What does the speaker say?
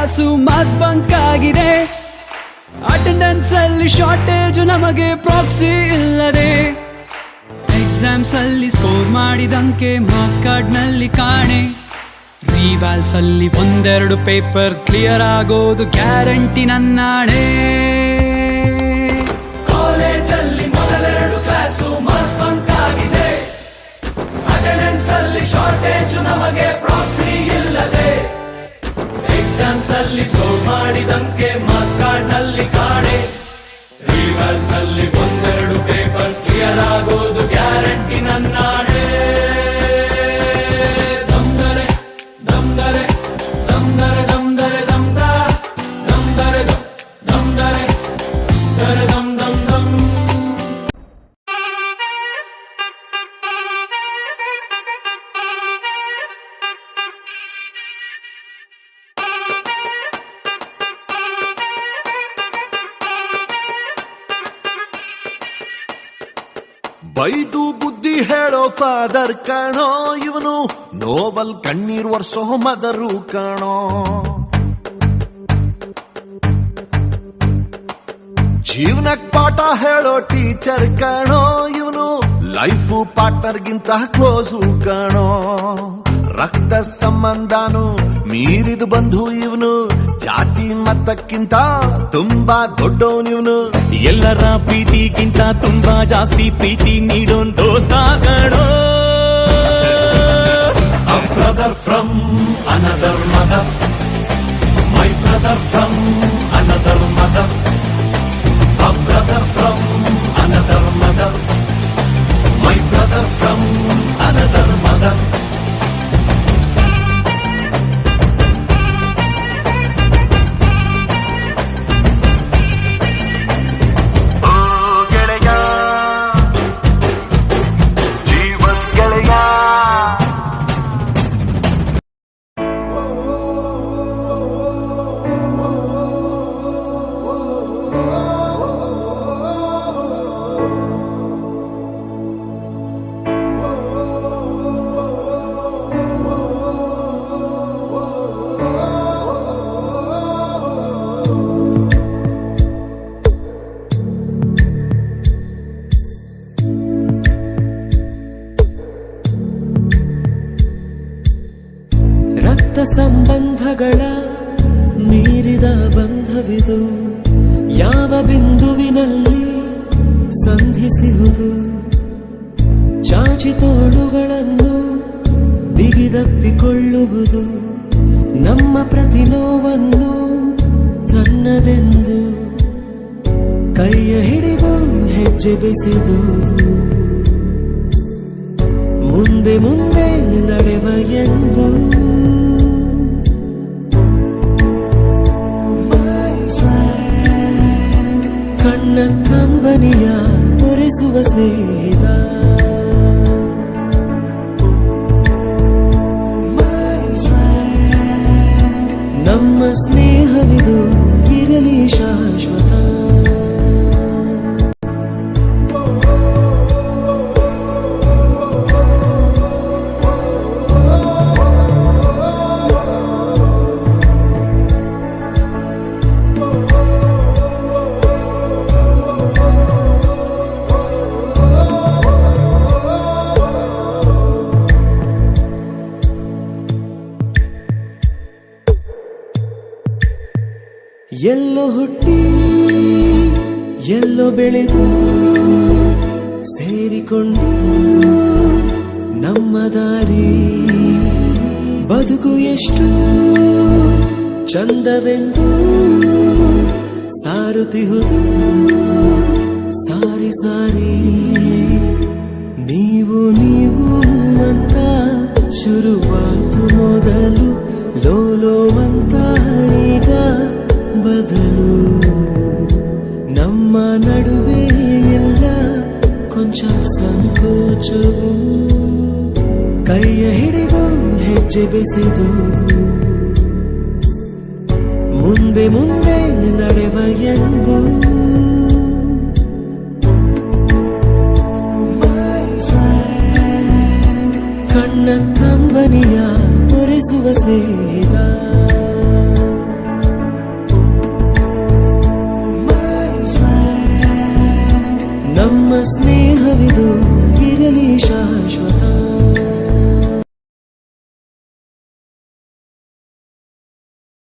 Class mass bunk ಆಗಿದೆ. Attendance ಅಲ್ಲಿ shortage ನಮಗೆ ಪ್ರಾಕ್ಸಿ ಇಲ್ಲದೆ. ಎಕ್ಸಾಮ್ಸ್ ಅಲ್ಲಿ ಸ್ಕೋರ್ ಮಾಡಿದಂಕೆ ಮಾರ್ಕ್ಸ್ ಕಾರ್ಡ್ ನಲ್ಲಿ ಕಾಣೆ. ರಿವ್ಯಾಲ್ಸ್ ಅಲ್ಲಿ ಒಂದೆರಡು ಪೇಪರ್ಸ್ ಕ್ಲಿಯರ್ ಆಗೋದು ಗ್ಯಾರಂಟಿ ನನ್ನಾಣೆ. ಕಾಲೇಜಲ್ಲಿ ಮೊದಲೆರಡು ಕ್ಲಾಸು ಮಾಸ್ ಬಂಕ್ ಆಗಿದೆ. ಅಟೆಂಡೆನ್ಸ್ ಅಲ್ಲಿ ಶಾರ್ಟೇಜ್ ನಮಗೆ ಪ್ರಾಕ್ಸಿ ಇಲ್ಲದೆ. ಎಕ್ಸಾಮ್ಸ್ ಅಲ್ಲಿ ಸ್ಕೋರ್ ಮಾಡಿದಂಕೆ ಮಾರ್ಕ್ಸ್ ಕಾರ್ಡ್ ನಲ್ಲಿ ಕಾಣೆ. ರಿವ್ಯಾಲ್ಸ್ ನಲ್ಲಿ ಒಂದೆರಡು ಪೇಪರ್ಸ್ ಕ್ಲಿಯರ್ ಆಗೋದು ಗ್ಯಾರಂಟಿ ನನ್ನಾಣೆ. ದಮ್ದರೆ ದಮ್ದರೆ ದಮ್ದರೆ ದಮ್ದರೆ ದಮ್ದ ದಮ್ದರೆ ದಮ್ದರೆ ದಮ್ದರೆ ದಮ್ ದಮ್ ದಮ್. ಬೈದು ಬುದ್ಧಿ ಹೇಳೋ ಫಾದರ್ ಕಾಣೋ, ಇವನು ನೋಬಲ್ ಕಣ್ಣೀರ್ ವರ್ಷೋ ಮದರು ಕಾಣೋ. ಜೀವನಕ್ ಪಾಠ ಹೇಳೋ ಟೀಚರ್ ಕಾಣೋ, ಇವನು ಲೈಫು ಪಾರ್ಟ್ನರ್ಗಿಂತ ಕ್ಲೋಸು ಕಾಣೋ. ರಕ್ತ ಸಂಬಂಧನು ಮೀರಿದು ಬಂಧು ಇವನು, ಜಾತಿ ಮತಕ್ಕಿಂತ ತುಂಬಾ ದೊಡ್ಡವನಿವನು. ಎಲ್ಲರ ಪ್ರೀತಿಗಿಂತ ತುಂಬಾ ಜಾಸ್ತಿ ಪ್ರೀತಿ ನೀಡೋನ್ ದೋಸ್ತ ಕಣೋ. A brother from another mother, my brother from another mother, a brother from another mother, my brother from another mother. ಸಂಬಂಧಗಳ ಮೀರಿದ ಬಂಧವಿದು, ಯಾವ ಬಿಂದುವಿನಲ್ಲಿ ಸಂಧಿಸುವುದು. ಚಾಚಿ ತೋಳುಗಳನ್ನು ಬಿಗಿದಪ್ಪಿಕೊಳ್ಳುವುದು, ನಮ್ಮ ಪ್ರತಿ ನೋವನ್ನು ತನ್ನದೆಂದು ಕೈಯ ಹಿಡಿದು ಹೆಜ್ಜೆ ಬೆಸೆದು ಮುಂದೆ ಮುಂದೆ ನಡೆವ ಎಂದು. ಕಣ್ಣ ಕಂಬನಿಯ ಒರೆಸುವ ಸ್ನೇಹಿತ, ನಮ್ಮ ಸ್ನೇಹವಿದು ಇರಲಿ ಶಾಶ್ವತ. ಎಲ್ಲೋ ಹುಟ್ಟಿ ಎಲ್ಲೋ ಬೆಳೆದು ಸೇರಿಕೊಂಡು ನಮ್ಮ ದಾರಿ ಬದುಕು ಎಷ್ಟು ಚಂದವೆಂದು ಸಾರುತ್ತಿಹುದು ಸಾರಿ ಸಾರಿ. ನೀವು ನೀವು ಅಂತ ಶುರುವಾತು ಮೊದಲು, ಲೋಲೋ ಅಂತ ಈಗ ಬದಲು. ನಮ್ಮ ನಡುವೆ ಎಲ್ಲ ಕೊಂಚ ಸಂಕೋಚವು, ಕೈಯ ಹಿಡಿದು ಹೆಜ್ಜೆ ಬೆಸೆದು ಮುಂದೆ ಮುಂದೆ ನಡೆವ ಎಂದು. ಕಣ್ಣ ಕಂಬನಿಯ ಒರೆಸುವ ಸ್ನೇಹಿತ, ಸ್ನೇಹವಿದು ಇರಲಿ ಶಾಶ್ವತ